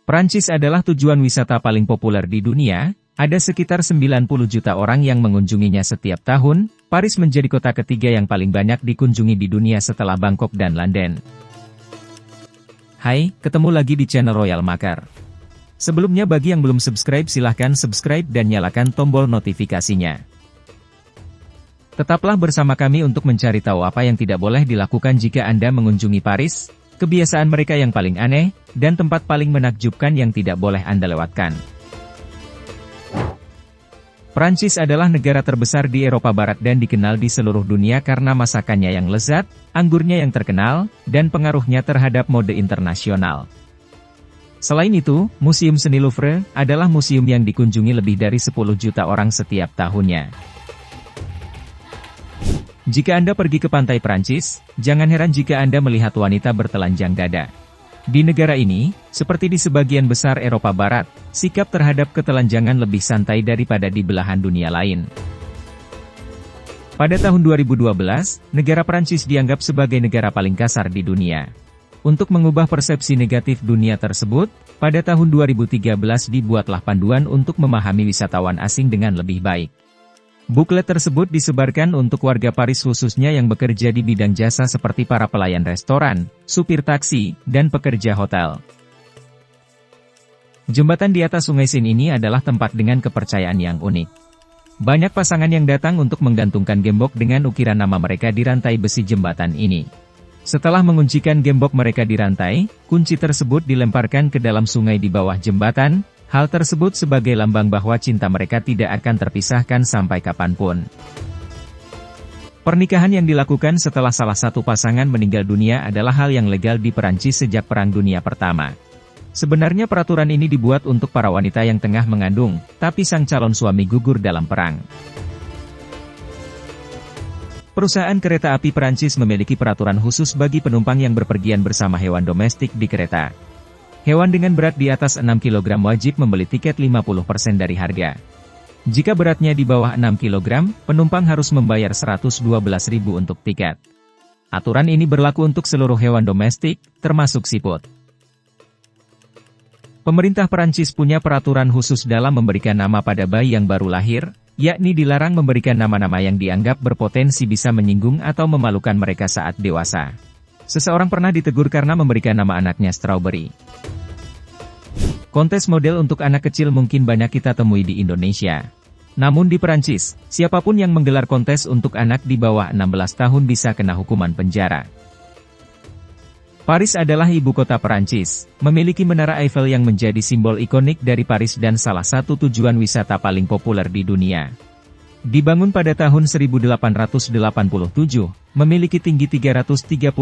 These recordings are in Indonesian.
Prancis adalah tujuan wisata paling populer di dunia, ada sekitar 90 juta orang yang mengunjunginya setiap tahun. Paris menjadi kota ketiga yang paling banyak dikunjungi di dunia setelah Bangkok dan London. Hai, ketemu lagi di channel Royal Makar. Sebelumnya bagi yang belum subscribe silahkan subscribe dan nyalakan tombol notifikasinya. Tetaplah bersama kami untuk mencari tahu apa yang tidak boleh dilakukan jika Anda mengunjungi Paris, kebiasaan mereka yang paling aneh, dan tempat paling menakjubkan yang tidak boleh Anda lewatkan. Prancis adalah negara terbesar di Eropa Barat dan dikenal di seluruh dunia karena masakannya yang lezat, anggurnya yang terkenal, dan pengaruhnya terhadap mode internasional. Selain itu, Museum Seni Louvre adalah museum yang dikunjungi lebih dari 10 juta orang setiap tahunnya. Jika Anda pergi ke pantai Prancis, jangan heran jika Anda melihat wanita bertelanjang dada. Di negara ini, seperti di sebagian besar Eropa Barat, sikap terhadap ketelanjangan lebih santai daripada di belahan dunia lain. Pada tahun 2012, negara Prancis dianggap sebagai negara paling kasar di dunia. Untuk mengubah persepsi negatif dunia tersebut, pada tahun 2013 dibuatlah panduan untuk memahami wisatawan asing dengan lebih baik. Buklet tersebut disebarkan untuk warga Paris khususnya yang bekerja di bidang jasa seperti para pelayan restoran, supir taksi, dan pekerja hotel. Jembatan di atas Sungai Seine ini adalah tempat dengan kepercayaan yang unik. Banyak pasangan yang datang untuk menggantungkan gembok dengan ukiran nama mereka di rantai besi jembatan ini. Setelah menguncikan gembok mereka di rantai, kunci tersebut dilemparkan ke dalam sungai di bawah jembatan. Hal tersebut sebagai lambang bahwa cinta mereka tidak akan terpisahkan sampai kapanpun. Pernikahan yang dilakukan setelah salah satu pasangan meninggal dunia adalah hal yang legal di Perancis sejak Perang Dunia Pertama. Sebenarnya peraturan ini dibuat untuk para wanita yang tengah mengandung, tapi sang calon suami gugur dalam perang. Perusahaan kereta api Perancis memiliki peraturan khusus bagi penumpang yang berpergian bersama hewan domestik di kereta. Hewan dengan berat di atas 6 kg wajib membeli tiket 50% dari harga. Jika beratnya di bawah 6 kg, penumpang harus membayar 112.000 untuk tiket. Aturan ini berlaku untuk seluruh hewan domestik, termasuk siput. Pemerintah Perancis punya peraturan khusus dalam memberikan nama pada bayi yang baru lahir, yakni dilarang memberikan nama-nama yang dianggap berpotensi bisa menyinggung atau memalukan mereka saat dewasa. Seseorang pernah ditegur karena memberikan nama anaknya Strawberry. Kontes model untuk anak kecil mungkin banyak kita temui di Indonesia. Namun di Perancis, siapapun yang menggelar kontes untuk anak di bawah 16 tahun bisa kena hukuman penjara. Paris adalah ibu kota Perancis, memiliki Menara Eiffel yang menjadi simbol ikonik dari Paris dan salah satu tujuan wisata paling populer di dunia. Dibangun pada tahun 1887, memiliki tinggi 333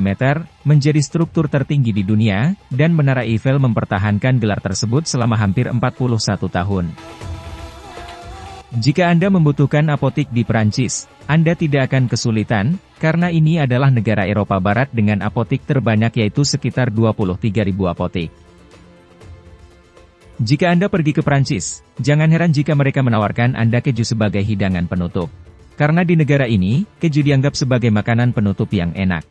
meter, menjadi struktur tertinggi di dunia, dan Menara Eiffel mempertahankan gelar tersebut selama hampir 41 tahun. Jika Anda membutuhkan apotik di Prancis, Anda tidak akan kesulitan, karena ini adalah negara Eropa Barat dengan apotik terbanyak yaitu sekitar 23.000 apotik. Jika Anda pergi ke Prancis, jangan heran jika mereka menawarkan Anda keju sebagai hidangan penutup. Karena di negara ini, keju dianggap sebagai makanan penutup yang enak.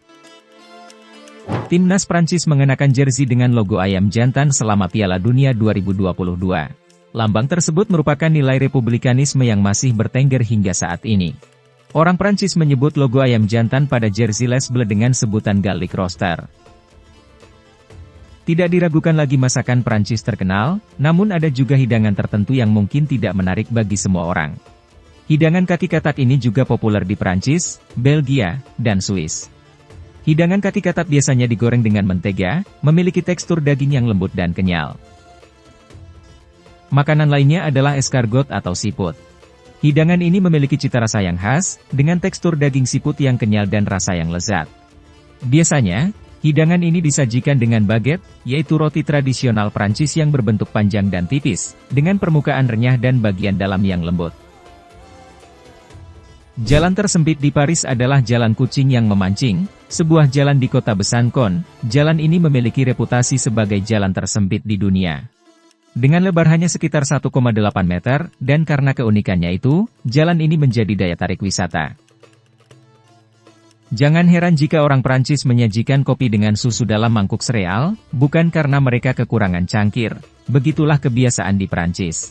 Timnas Prancis mengenakan jersey dengan logo ayam jantan selama Piala Dunia 2022. Lambang tersebut merupakan nilai republikanisme yang masih bertengger hingga saat ini. Orang Prancis menyebut logo ayam jantan pada jersey Les Bleus dengan sebutan garlic roaster. Tidak diragukan lagi masakan Prancis terkenal, namun ada juga hidangan tertentu yang mungkin tidak menarik bagi semua orang. Hidangan kaki katak ini juga populer di Prancis, Belgia, dan Swiss. Hidangan kaki katak biasanya digoreng dengan mentega, memiliki tekstur daging yang lembut dan kenyal. Makanan lainnya adalah escargot atau siput. Hidangan ini memiliki cita rasa yang khas, dengan tekstur daging siput yang kenyal dan rasa yang lezat. Biasanya, hidangan ini disajikan dengan baguette, yaitu roti tradisional Prancis yang berbentuk panjang dan tipis, dengan permukaan renyah dan bagian dalam yang lembut. Jalan tersempit di Paris adalah Jalan Kucing yang Memancing, sebuah jalan di kota Besançon. Jalan ini memiliki reputasi sebagai jalan tersempit di dunia. Dengan lebar hanya sekitar 1,8 meter, dan karena keunikannya itu, jalan ini menjadi daya tarik wisata. Jangan heran jika orang Prancis menyajikan kopi dengan susu dalam mangkuk sereal, bukan karena mereka kekurangan cangkir. Begitulah kebiasaan di Prancis.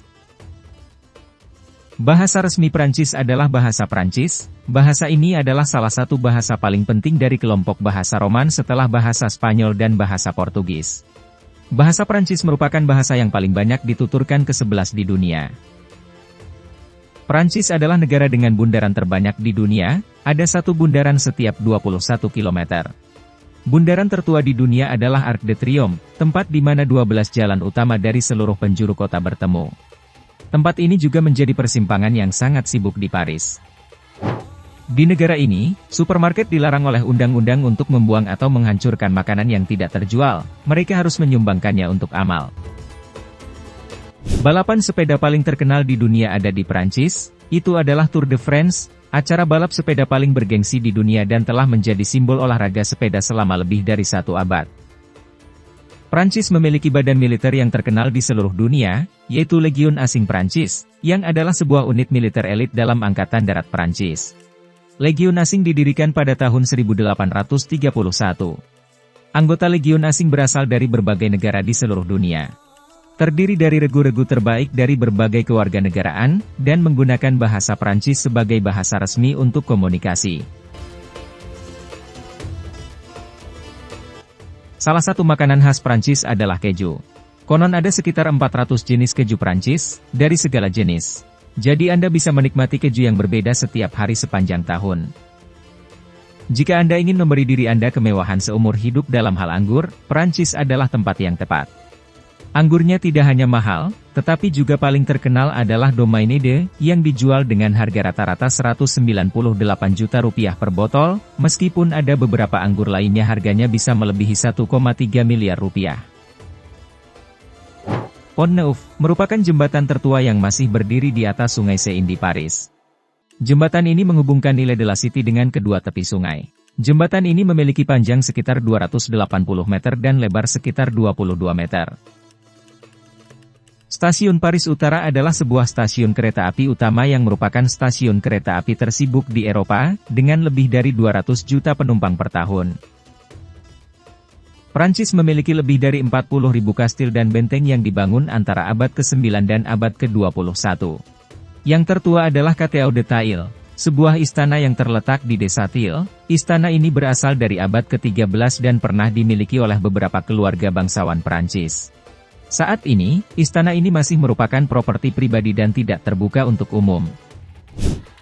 Bahasa resmi Prancis adalah bahasa Prancis. Bahasa ini adalah salah satu bahasa paling penting dari kelompok bahasa Roman setelah bahasa Spanyol dan bahasa Portugis. Bahasa Prancis merupakan bahasa yang paling banyak dituturkan ke-11 di dunia. Prancis adalah negara dengan bundaran terbanyak di dunia, ada satu bundaran setiap 21 km. Bundaran tertua di dunia adalah Arc de Triomphe, tempat di mana 12 jalan utama dari seluruh penjuru kota bertemu. Tempat ini juga menjadi persimpangan yang sangat sibuk di Paris. Di negara ini, supermarket dilarang oleh undang-undang untuk membuang atau menghancurkan makanan yang tidak terjual, mereka harus menyumbangkannya untuk amal. Balapan sepeda paling terkenal di dunia ada di Prancis, itu adalah Tour de France, acara balap sepeda paling bergengsi di dunia dan telah menjadi simbol olahraga sepeda selama lebih dari 1 abad. Prancis memiliki badan militer yang terkenal di seluruh dunia, yaitu Legiun Asing Prancis, yang adalah sebuah unit militer elit dalam Angkatan Darat Prancis. Legiun Asing didirikan pada tahun 1831. Anggota Legiun Asing berasal dari berbagai negara di seluruh dunia. Terdiri dari regu-regu terbaik dari berbagai kewarganegaraan, dan menggunakan bahasa Prancis sebagai bahasa resmi untuk komunikasi. Salah satu makanan khas Prancis adalah keju. Konon ada sekitar 400 jenis keju Prancis, dari segala jenis. Jadi Anda bisa menikmati keju yang berbeda setiap hari sepanjang tahun. Jika Anda ingin memberi diri Anda kemewahan seumur hidup dalam hal anggur, Prancis adalah tempat yang tepat. Anggurnya tidak hanya mahal, tetapi juga paling terkenal adalah Domaine de, yang dijual dengan harga rata-rata Rp198 juta per botol, meskipun ada beberapa anggur lainnya harganya bisa melebihi Rp1,3 miliar. Pont Neuf, merupakan jembatan tertua yang masih berdiri di atas sungai Seine di Paris. Jembatan ini menghubungkan Ile de la Cité dengan kedua tepi sungai. Jembatan ini memiliki panjang sekitar 280 meter dan lebar sekitar 22 meter. Stasiun Paris Utara adalah sebuah stasiun kereta api utama yang merupakan stasiun kereta api tersibuk di Eropa, dengan lebih dari 200 juta penumpang per tahun. Prancis memiliki lebih dari 40.000 kastil dan benteng yang dibangun antara abad ke-9 dan abad ke-21. Yang tertua adalah Château de Taille, sebuah istana yang terletak di desa Taille. Istana ini berasal dari abad ke-13 dan pernah dimiliki oleh beberapa keluarga bangsawan Prancis. Saat ini, istana ini masih merupakan properti pribadi dan tidak terbuka untuk umum.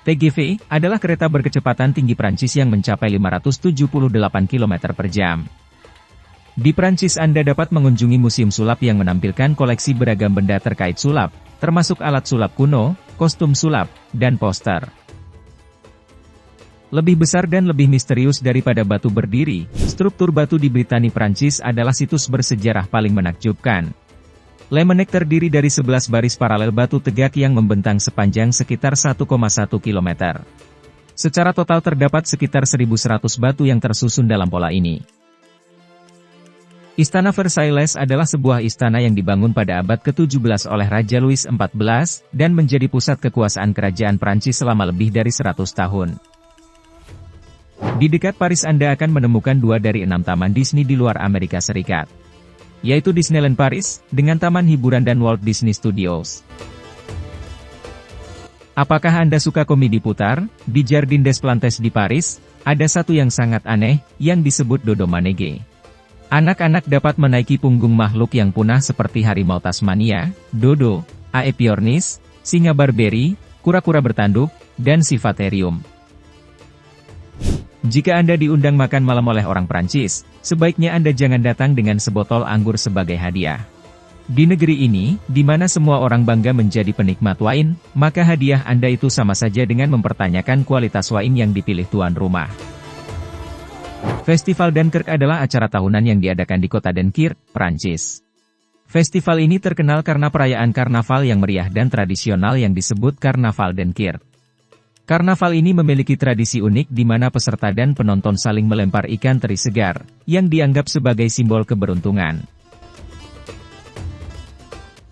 TGV adalah kereta berkecepatan tinggi Prancis yang mencapai 578 km per jam. Di Prancis Anda dapat mengunjungi museum sulap yang menampilkan koleksi beragam benda terkait sulap, termasuk alat sulap kuno, kostum sulap, dan poster. Lebih besar dan lebih misterius daripada batu berdiri, struktur batu di Britania Prancis adalah situs bersejarah paling menakjubkan. Le Mennec terdiri dari 11 baris paralel batu tegak yang membentang sepanjang sekitar 1,1 km. Secara total terdapat sekitar 1.100 batu yang tersusun dalam pola ini. Istana Versailles adalah sebuah istana yang dibangun pada abad ke-17 oleh Raja Louis XIV, dan menjadi pusat kekuasaan kerajaan Prancis selama lebih dari 100 tahun. Di dekat Paris Anda akan menemukan 2 dari 6 taman Disney di luar Amerika Serikat, yaitu Disneyland Paris, dengan taman hiburan dan Walt Disney Studios. Apakah Anda suka komedi putar? Di Jardin des Plantes di Paris, ada satu yang sangat aneh, yang disebut Dodo Manege. Anak-anak dapat menaiki punggung makhluk yang punah seperti harimau Tasmania, dodo, Aepyornis, singa Barberi, kura-kura bertanduk, dan Sifaterium. Jika Anda diundang makan malam oleh orang Prancis, sebaiknya Anda jangan datang dengan sebotol anggur sebagai hadiah. Di negeri ini, di mana semua orang bangga menjadi penikmat wine, maka hadiah Anda itu sama saja dengan mempertanyakan kualitas wine yang dipilih tuan rumah. Festival Dunkirk adalah acara tahunan yang diadakan di kota Dunkirk, Prancis. Festival ini terkenal karena perayaan karnaval yang meriah dan tradisional yang disebut Karnaval Dunkirk. Karnaval ini memiliki tradisi unik di mana peserta dan penonton saling melempar ikan teri segar, yang dianggap sebagai simbol keberuntungan.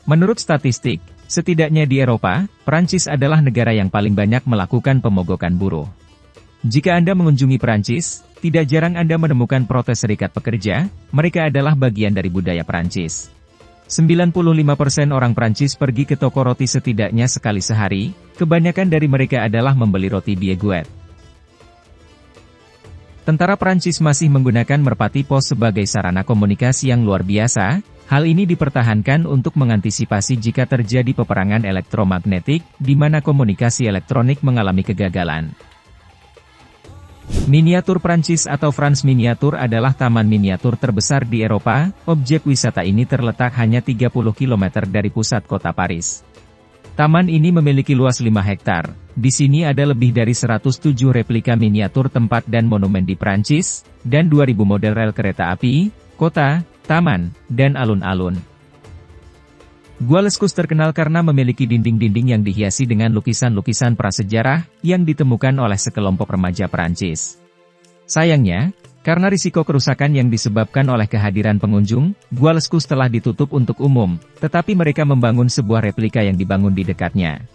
Menurut statistik, setidaknya di Eropa, Prancis adalah negara yang paling banyak melakukan pemogokan buruh. Jika Anda mengunjungi Prancis, tidak jarang Anda menemukan protes serikat pekerja, mereka adalah bagian dari budaya Prancis. 95% orang Prancis pergi ke toko roti setidaknya sekali sehari, kebanyakan dari mereka adalah membeli roti baguette. Tentara Prancis masih menggunakan merpati pos sebagai sarana komunikasi yang luar biasa. Hal ini dipertahankan untuk mengantisipasi jika terjadi peperangan elektromagnetik, di mana komunikasi elektronik mengalami kegagalan. Miniatur Prancis atau France Miniatur adalah taman miniatur terbesar di Eropa. Objek wisata ini terletak hanya 30 km dari pusat kota Paris. Taman ini memiliki luas 5 hektar. Di sini ada lebih dari 107 replika miniatur tempat dan monumen di Prancis, dan 2000 model rel kereta api, kota, taman, dan alun-alun. Gua Lescus terkenal karena memiliki dinding-dinding yang dihiasi dengan lukisan-lukisan prasejarah yang ditemukan oleh sekelompok remaja Prancis. Sayangnya, karena risiko kerusakan yang disebabkan oleh kehadiran pengunjung, Gua Lescus telah ditutup untuk umum, tetapi mereka membangun sebuah replika yang dibangun di dekatnya.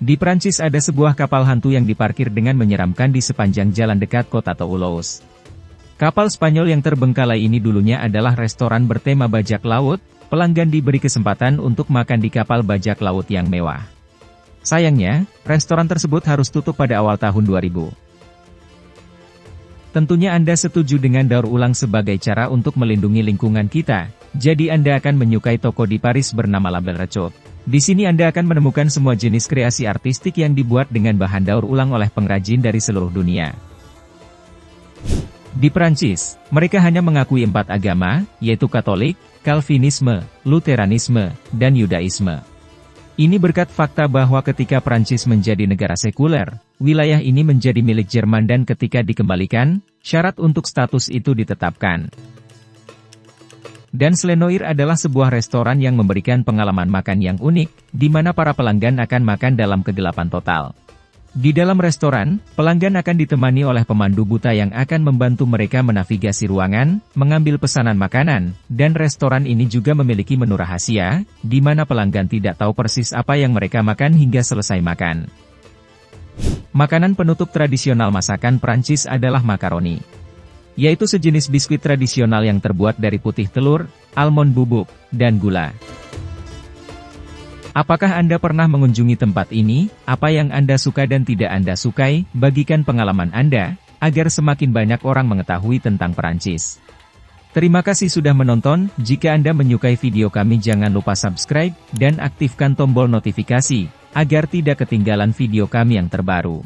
Di Prancis ada sebuah kapal hantu yang diparkir dengan menyeramkan di sepanjang jalan dekat kota Toulouse. Kapal Spanyol yang terbengkalai ini dulunya adalah restoran bertema bajak laut. Pelanggan diberi kesempatan untuk makan di kapal bajak laut yang mewah. Sayangnya, restoran tersebut harus tutup pada awal tahun 2000. Tentunya Anda setuju dengan daur ulang sebagai cara untuk melindungi lingkungan kita, jadi Anda akan menyukai toko di Paris bernama La Belle Rechaude. Di sini Anda akan menemukan semua jenis kreasi artistik yang dibuat dengan bahan daur ulang oleh pengrajin dari seluruh dunia. Di Prancis, mereka hanya mengakui 4 agama, yaitu Katolik, Calvinisme, Luteranisme, dan Yudaisme. Ini berkat fakta bahwa ketika Prancis menjadi negara sekuler, wilayah ini menjadi milik Jerman dan ketika dikembalikan, syarat untuk status itu ditetapkan. Dan Slenoir adalah sebuah restoran yang memberikan pengalaman makan yang unik, di mana para pelanggan akan makan dalam kegelapan total. Di dalam restoran, pelanggan akan ditemani oleh pemandu buta yang akan membantu mereka menavigasi ruangan, mengambil pesanan makanan, dan restoran ini juga memiliki menu rahasia, di mana pelanggan tidak tahu persis apa yang mereka makan hingga selesai makan. Makanan penutup tradisional masakan Prancis adalah makaroni, yaitu sejenis biskuit tradisional yang terbuat dari putih telur, almond bubuk, dan gula. Apakah Anda pernah mengunjungi tempat ini? Apa yang Anda suka dan tidak Anda sukai? Bagikan pengalaman Anda, agar semakin banyak orang mengetahui tentang Prancis. Terima kasih sudah menonton. Jika Anda menyukai video kami jangan lupa subscribe, dan aktifkan tombol notifikasi, agar tidak ketinggalan video kami yang terbaru.